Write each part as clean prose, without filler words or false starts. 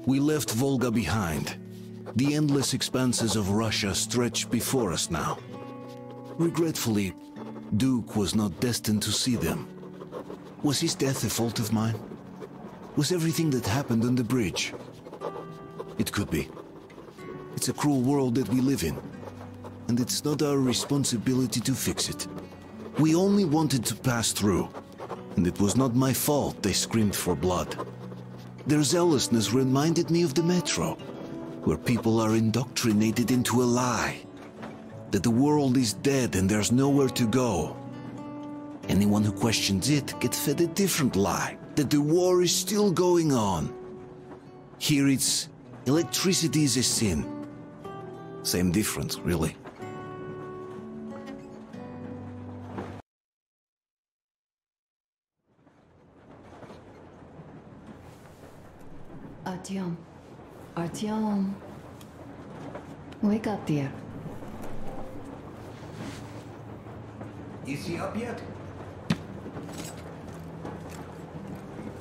We left Volga behind. The endless expanses of Russia stretched before us now. Regretfully, Duke was not destined to see them. Was his death a fault of mine? Was everything that happened on the bridge? It could be. It's a cruel world that we live in, and it's not our responsibility to fix it. We only wanted to pass through, and it was not my fault they screamed for blood. Their zealousness reminded me of the metro, where people are indoctrinated into a lie, that the world is dead and there's nowhere to go. Anyone who questions it gets fed a different lie, that the war is still going on. Here it's electricity is a sin. Same difference, really. Artyom. Artyom. Wake up, dear. Is he up yet?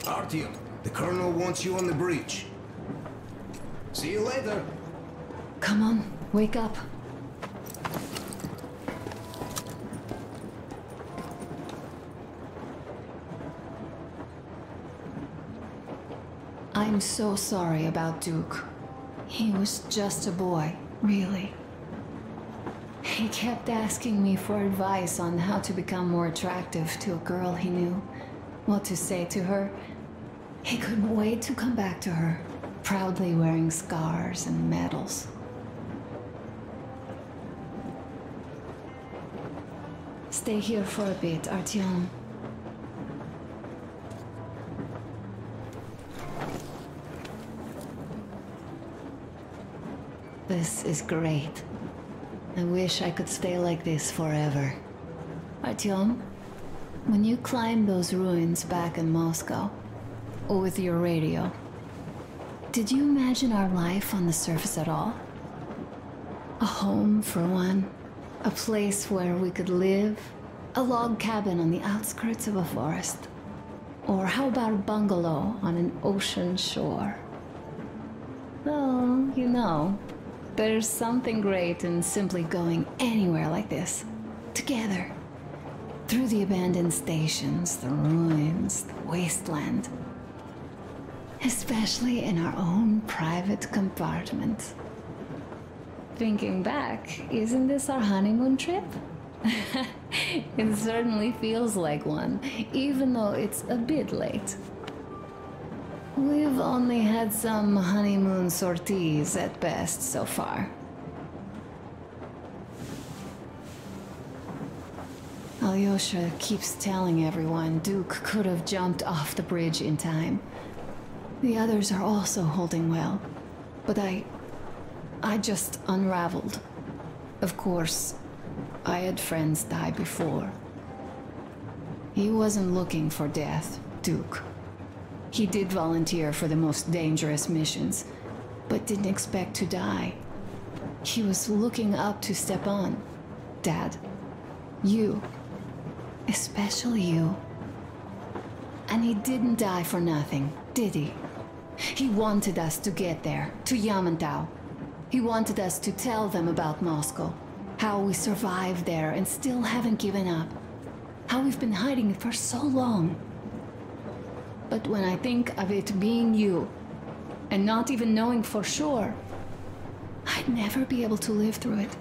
Artyom, the colonel wants you on the breach. See you later. Come on, wake up. I'm so sorry about Duke. He was just a boy, really. He kept asking me for advice on how to become more attractive to a girl he knew, what to say to her. He couldn't wait to come back to her, proudly wearing scars and medals. Stay here for a bit, Artyom. This is great. I wish I could stay like this forever. Artyom, when you climbed those ruins back in Moscow, with your radio, did you imagine our life on the surface at all? A home, for one. A place where we could live. A log cabin on the outskirts of a forest. Or how about a bungalow on an ocean shore? Well, you know, there's something great in simply going anywhere like this, together, through the abandoned stations, the ruins, the wasteland, especially in our own private compartment. Thinking back, isn't this our honeymoon trip? It certainly feels like one, even though it's a bit late. We've only had some honeymoon sorties at best so far. Alyosha keeps telling everyone Duke could have jumped off the bridge in time. The others are also holding well, but I just unraveled. Of course, I had friends die before. He wasn't looking for death, Duke. He did volunteer for the most dangerous missions, but didn't expect to die. He was looking up to Stepan. Dad, you. Especially you. And he didn't die for nothing, did he? He wanted us to get there, to Yamantau. He wanted us to tell them about Moscow, how we survived there and still haven't given up, how we've been hiding it for so long. But when I think of it being you, and not even knowing for sure, I'd never be able to live through it.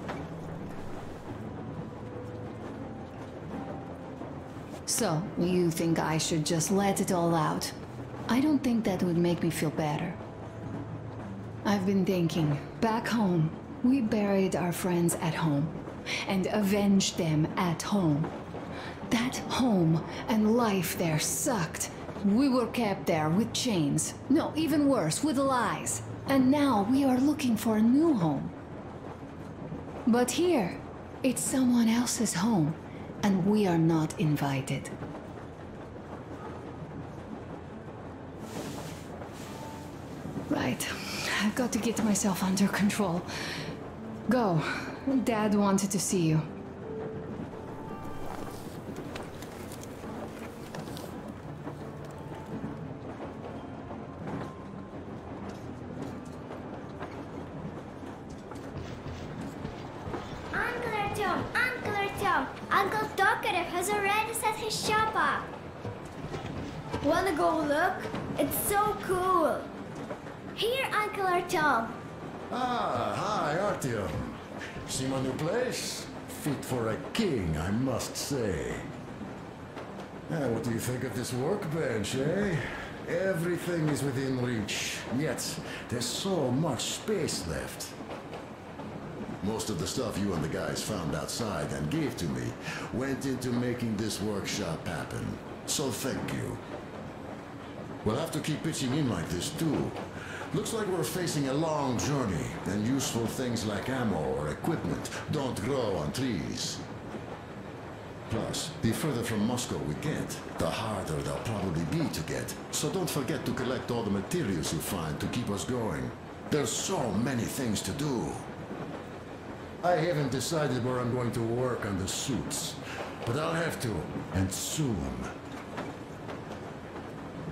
So, you think I should just let it all out? I don't think that would make me feel better. I've been thinking, back home, we buried our friends at home, and avenged them at home. That home and life there sucked. We were kept there with chains. No, even worse, with lies. And now we are looking for a new home. But here, it's someone else's home, and we are not invited. Right, I've got to get myself under control. Go. Dad wanted to see you. Tokarev has already set his shop up. Wanna go look? It's so cool. Here, Uncle Artyom. Ah, hi, Artyom. See my new place? Fit for a king, I must say. What do you think of this workbench, eh? Everything is within reach, yet there's so much space left. Most of the stuff you and the guys found outside and gave to me went into making this workshop happen. So thank you. We'll have to keep pitching in like this too. Looks like we're facing a long journey, and useful things like ammo or equipment don't grow on trees. Plus, the further from Moscow we get, the harder they'll probably be to get. So don't forget to collect all the materials you find to keep us going. There's so many things to do. I haven't decided where I'm going to work on the suits, but I'll have to, and soon.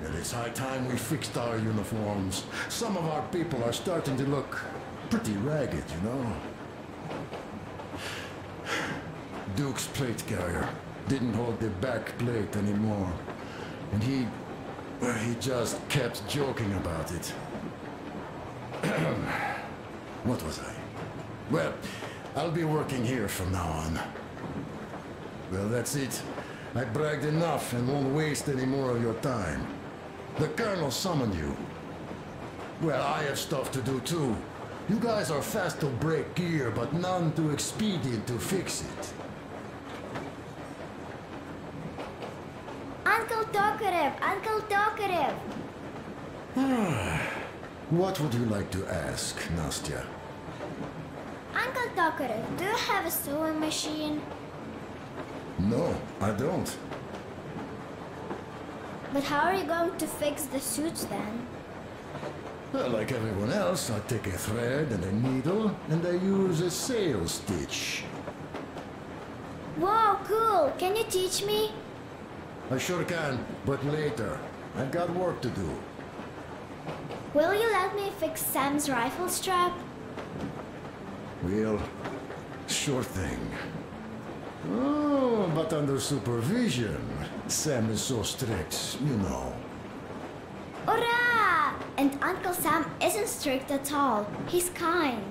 And it's high time we fixed our uniforms. Some of our people are starting to look pretty ragged, you know? Duke's plate carrier didn't hold the back plate anymore. And he just kept joking about it. What was I? Well, I'll be working here from now on. Well, that's it. I bragged enough and won't waste any more of your time. The Colonel summoned you. Well, I have stuff to do too. You guys are fast to break gear, but none too expedient to fix it. Uncle Tokarev! Uncle Tokarev! What would you like to ask, Nastya? Uncle Tokarev, do you have a sewing machine? No, I don't. But how are you going to fix the suits then? Well, like everyone else, I take a thread and a needle, and I use a sail stitch. Wow, cool! Can you teach me? I sure can, but later. I've got work to do. Will you let me fix Sam's rifle strap? Well, sure thing. Oh, but under supervision. Sam is so strict, you know. Hurrah! And Uncle Sam isn't strict at all. He's kind.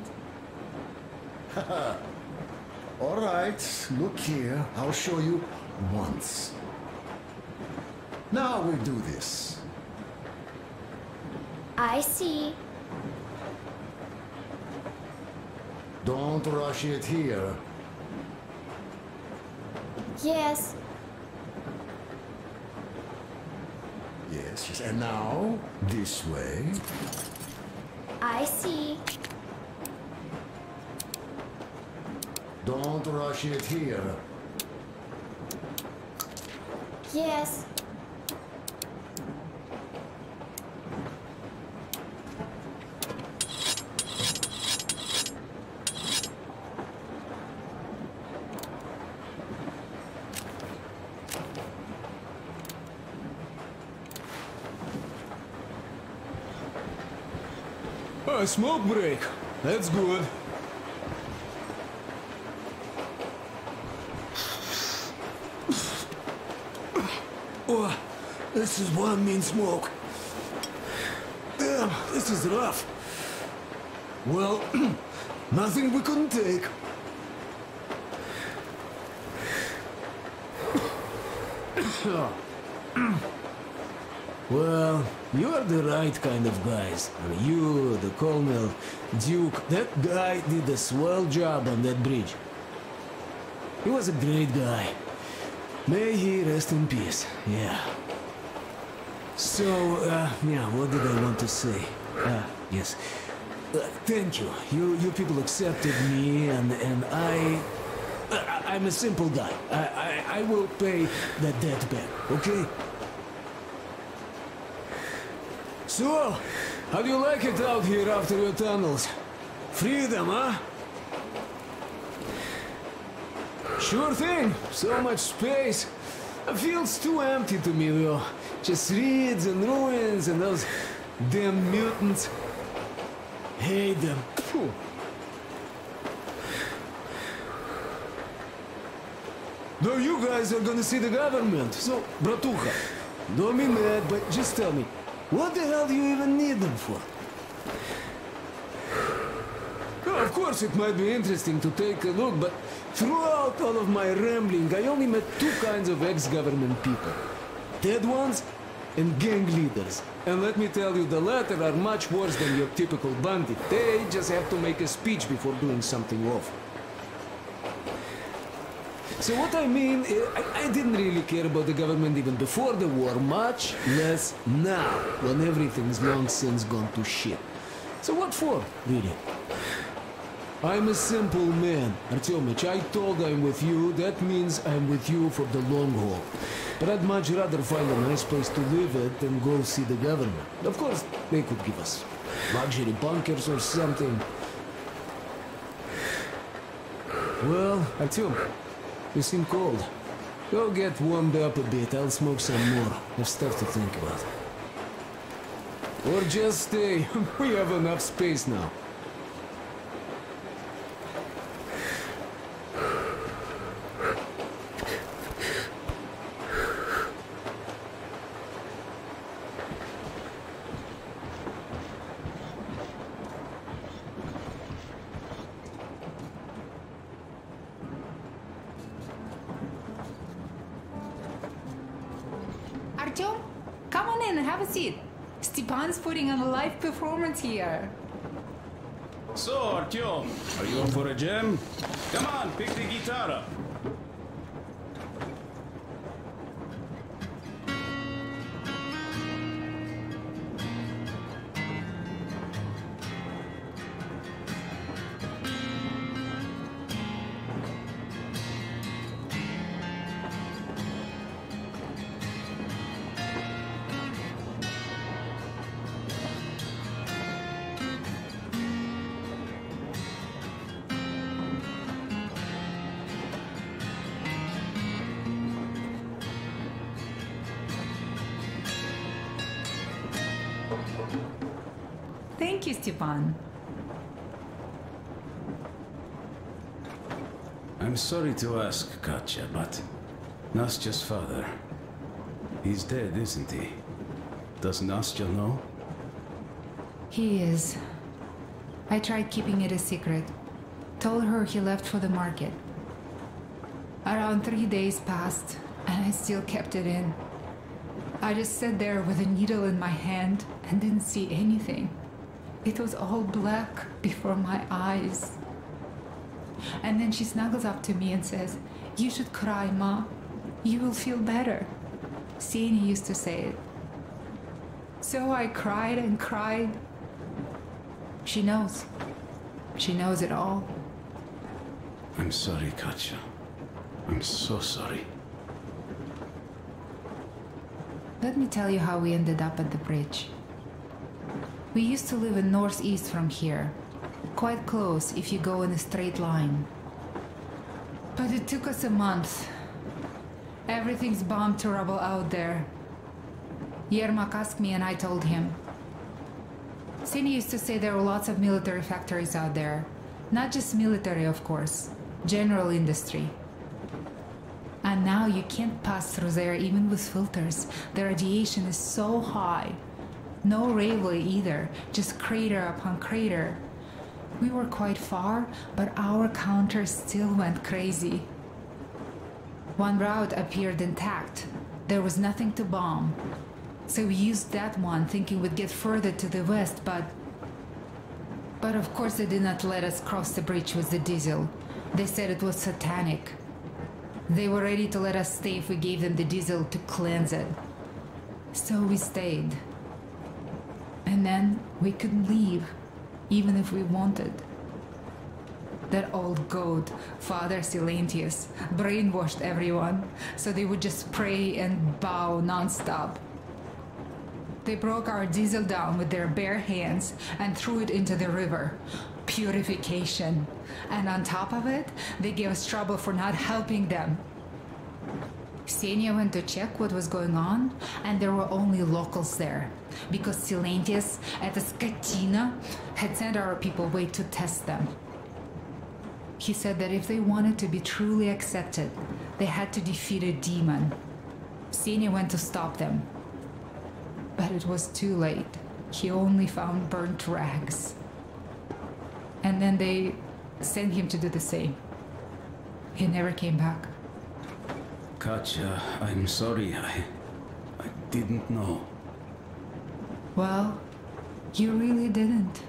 All right, look here. I'll show you once. Now we do this. I see. Don't rush it here. Yes. Yes, yes. And now, this way. I see. Don't rush it here. Yes. A smoke break. That's good. Oh, this is one mean smoke. Damn, this is rough. Well, nothing we couldn't take. Well, you are the right kind of guys. I mean, you, the Colonel, Duke, that guy did a swell job on that bridge. He was a great guy. May he rest in peace, yeah. So, yeah, what did I want to say? Yes. Thank you. You people accepted me, and I'm a simple guy. I will pay that debt back, okay? So, how do you like it out here after your tunnels? Freedom, huh? Sure thing. So much space. It feels too empty to me, though. Just reeds and ruins and those damn mutants. Hate them. Phew. Though you guys are gonna see the government. So, bratucha, don't be mad, but just tell me, what the hell do you even need them for? Well, of course, it might be interesting to take a look, but throughout all of my rambling, I only met two kinds of ex-government people. Dead ones and gang leaders. And let me tell you, the latter are much worse than your typical bandit. They just have to make a speech before doing something awful. So what I mean, I didn't really care about the government even before the war, much less now, when everything's long since gone to shit. So what for, really? I'm a simple man, Artyomich. I told I'm with you, that means I'm with you for the long haul. But I'd much rather find a nice place to live at than go see the government. Of course, they could give us luxury bunkers or something. Well, Artyom, you seem cold. Go get warmed up a bit, I'll smoke some more. Have stuff to think about. Or just stay, we have enough space now. Artyom, come on in and have a seat. Stepan's putting on a live performance here. So, Artyom, are you up for a jam? Come on, pick the guitar up. Thank you, Stepan. I'm sorry to ask, Katya, but Nastya's father, he's dead, isn't he? Does Nastya know? He is. I tried keeping it a secret. Told her he left for the market. Around 3 days passed, and I still kept it in. I just sat there with a needle in my hand and didn't see anything. It was all black before my eyes. And then she snuggles up to me and says, "You should cry, Ma. You will feel better." Sini used to say it. So I cried and cried. She knows. She knows it all. I'm sorry, Katya. I'm so sorry. Let me tell you how we ended up at the bridge. We used to live in northeast from here. Quite close if you go in a straight line. But it took us a month. Everything's bombed to rubble out there. Yermak asked me and I told him. Sini used to say there were lots of military factories out there. Not just military, of course. General industry. And now you can't pass through there even with filters. The radiation is so high. No railway either, just crater upon crater. We were quite far, but our counter still went crazy. One route appeared intact. There was nothing to bomb. So we used that one, thinking we'd get further to the west, but of course they did not let us cross the bridge with the diesel. They said it was satanic. They were ready to let us stay if we gave them the diesel to cleanse it. So we stayed. And then we couldn't leave, even if we wanted. That old goat, Father Silentius, brainwashed everyone, so they would just pray and bow non-stop. They broke our diesel down with their bare hands and threw it into the river. Purification. And on top of it, they gave us trouble for not helping them. Ksenia went to check what was going on, and there were only locals there, because Silentius at the Skatina had sent our people away to test them. He said that if they wanted to be truly accepted, they had to defeat a demon. Senior went to stop them, but it was too late. He only found burnt rags. And then they sent him to do the same. He never came back. Katja, I'm sorry. I didn't know. Well, you really didn't.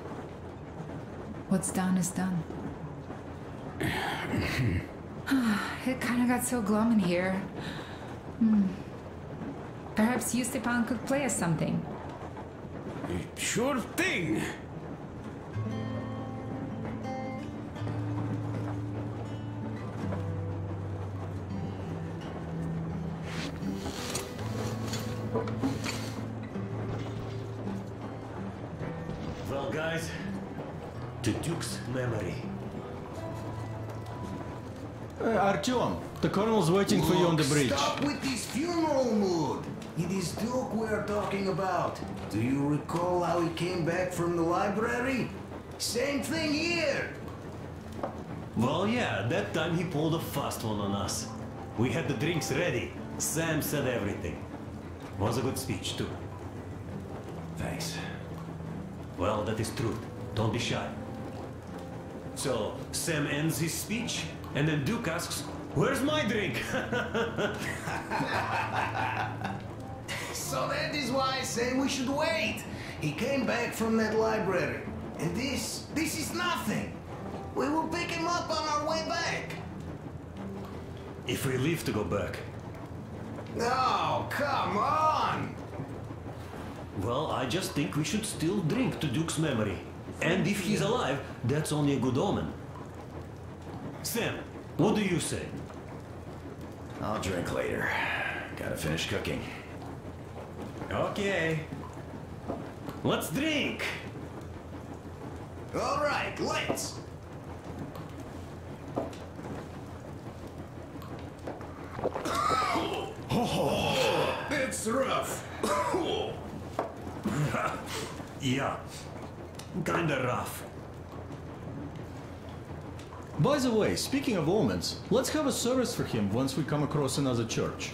What's done is done. It kind of got so glum in here. Perhaps you, Stepan, could play us something. Sure thing! Well, guys, to Duke's memory. Artyom, the colonel's waiting for you on the bridge. Stop with this funeral mood. It is Duke we're talking about. Do you recall how he came back from the library? Same thing here. Well, yeah, that time he pulled a fast one on us. We had the drinks ready. Sam said everything. Was a good speech, too. Thanks. Well, that is truth. Don't be shy. So, Sam ends his speech, and then Duke asks, "Where's my drink?" So that is why I say we should wait. He came back from that library. And this is nothing. We will pick him up on our way back. If we leave to go back. No, come on. Well, I just think we should still drink to Duke's memory. And if he's alive, that's only a good omen. Sam, what do you say? I'll drink later. Gotta finish cooking. Okay. Let's drink! All right, let's. It's rough. Yeah, kinda rough. By the way, speaking of omens, let's have a service for him once we come across another church.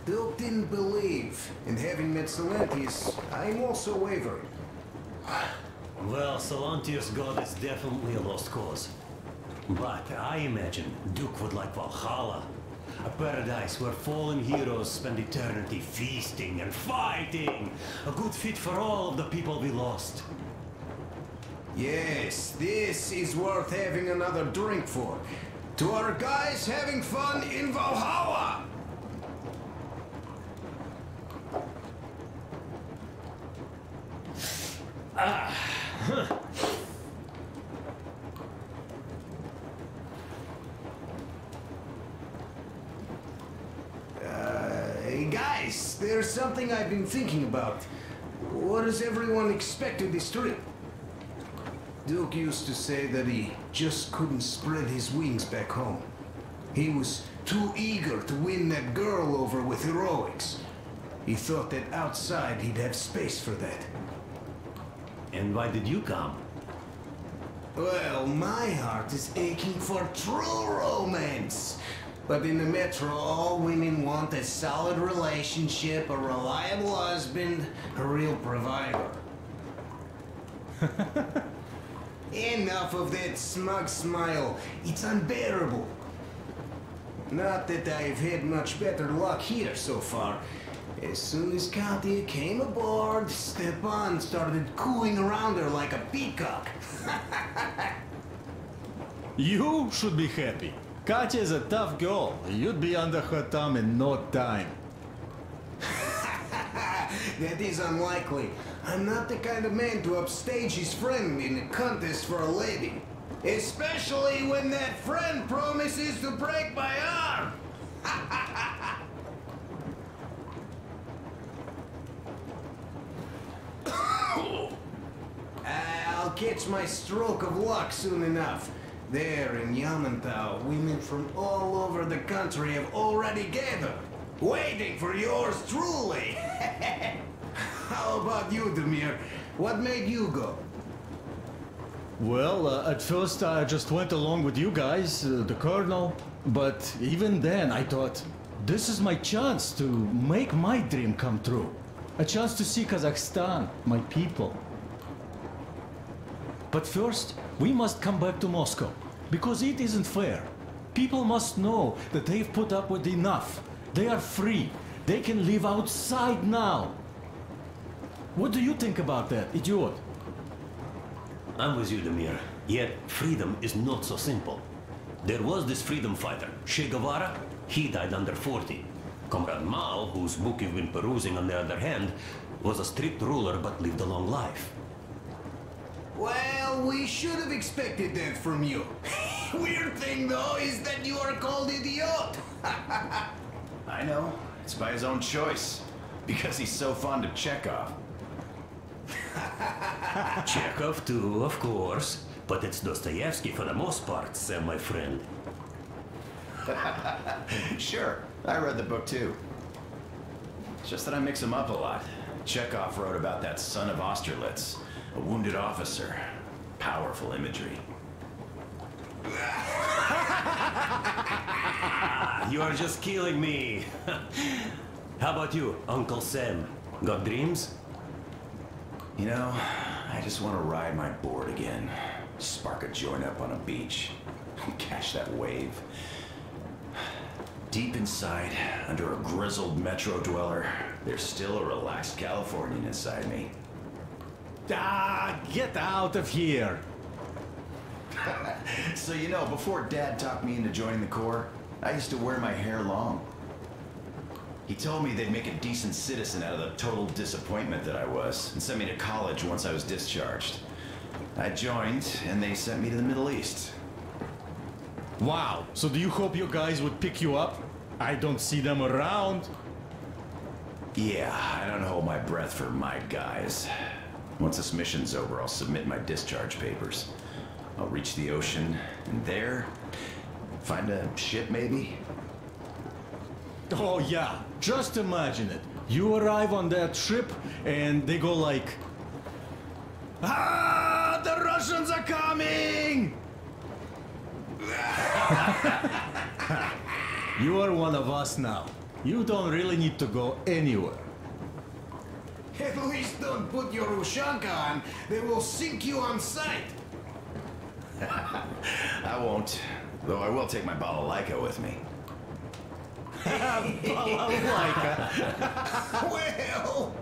Duke didn't believe, and having met Silentius, I'm also wavering. Well, Silentius' god is definitely a lost cause. But I imagine Duke would like Valhalla. A paradise where fallen heroes spend eternity feasting and fighting. A good fit for all of the people we lost. Yes, this is worth having another drink for. To our guys having fun in Valhalla! Hey guys, there's something I've been thinking about. What does everyone expect of this trip? Duke used to say that he just couldn't spread his wings back home. He was too eager to win that girl over with heroics. He thought that outside he'd have space for that. And why did you come? Well, my heart is aching for true romance. But in the metro, all women want a solid relationship, a reliable husband, a real provider. Enough of that smug smile. It's unbearable. Not that I've had much better luck here so far. As soon as Katya came aboard, Stepan started cooing around her like a peacock. You should be happy. Katya is a tough girl. You'd be under her thumb in no time. That is unlikely. I'm not the kind of man to upstage his friend in a contest for a lady. Especially when that friend promises to break my arm. I'll catch my stroke of luck soon enough. There in Yamantau, women from all over the country have already gathered, waiting for yours truly. How about you, Demir? What made you go? Well, at first I just went along with you guys, the colonel. But even then I thought, this is my chance to make my dream come true. A chance to see Kazakhstan, my people. But first, we must come back to Moscow, because it isn't fair. People must know that they've put up with enough. They are free. They can live outside now. What do you think about that, idiot? I'm with you, Demir. Yet, freedom is not so simple. There was this freedom fighter, Che Guevara. He died under 40. Comrade Mao, whose book you've been perusing on the other hand, was a strict ruler but lived a long life. Well, we should have expected that from you. Weird thing, though, is that you are called idiot. I know. It's by his own choice. Because he's so fond of Chekhov. Chekhov too, of course. But it's Dostoevsky for the most part, Sam, my friend. Sure, I read the book too. It's just that I mix them up a lot. Chekhov wrote about that son of Austerlitz, a wounded officer. Powerful imagery. You are just killing me. How about you, Uncle Sam? Got dreams? You know, I just want to ride my board again. Spark a joint up on a beach. Catch that wave. Deep inside, under a grizzled metro dweller, there's still a relaxed Californian inside me. Ah, get out of here! So you know, before Dad talked me into joining the Corps, I used to wear my hair long. He told me they'd make a decent citizen out of the total disappointment that I was, and sent me to college once I was discharged. I joined, and they sent me to the Middle East. Wow, so do you hope your guys would pick you up? I don't see them around. Yeah, I don't hold my breath for my guys. Once this mission's over, I'll submit my discharge papers. I'll reach the ocean, and there, find a ship maybe? Oh yeah, just imagine it. You arrive on that ship, and they go like... Ah, the Russians are coming! You are one of us now. You don't really need to go anywhere. At least don't put your Ushanka on. They will sink you on sight. I won't, though I will take my balalaika with me. Well...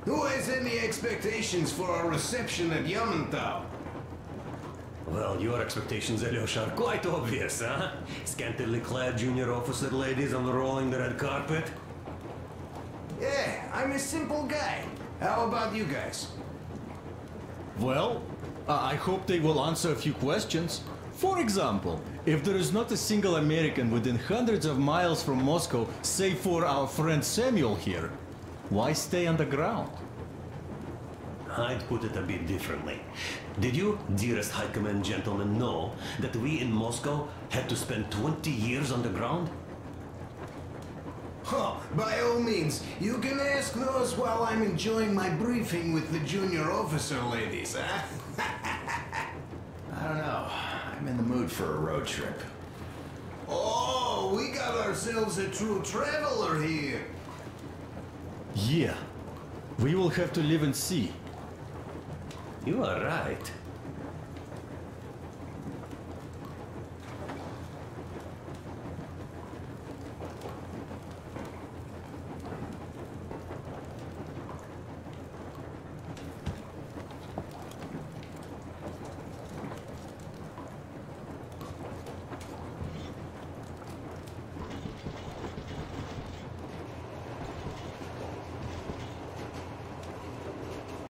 Who has any expectations for our reception at Yamantau? Well, your expectations, Alyosha, are quite obvious, huh? Scantily clad junior officer ladies unrolling the red carpet. Yeah, I'm a simple guy. How about you guys? Well, I hope they will answer a few questions. For example, if there is not a single American within hundreds of miles from Moscow, save for our friend Samuel here, why stay underground? I'd put it a bit differently. Did you, dearest High Command gentlemen, know that we in Moscow had to spend 20 years underground? Huh, by all means, you can ask those while I'm enjoying my briefing with the junior officer ladies, huh? I don't know. I'm in the mood for a road trip. Oh, we got ourselves a true traveler here. Yeah, we will have to live and see. You are right.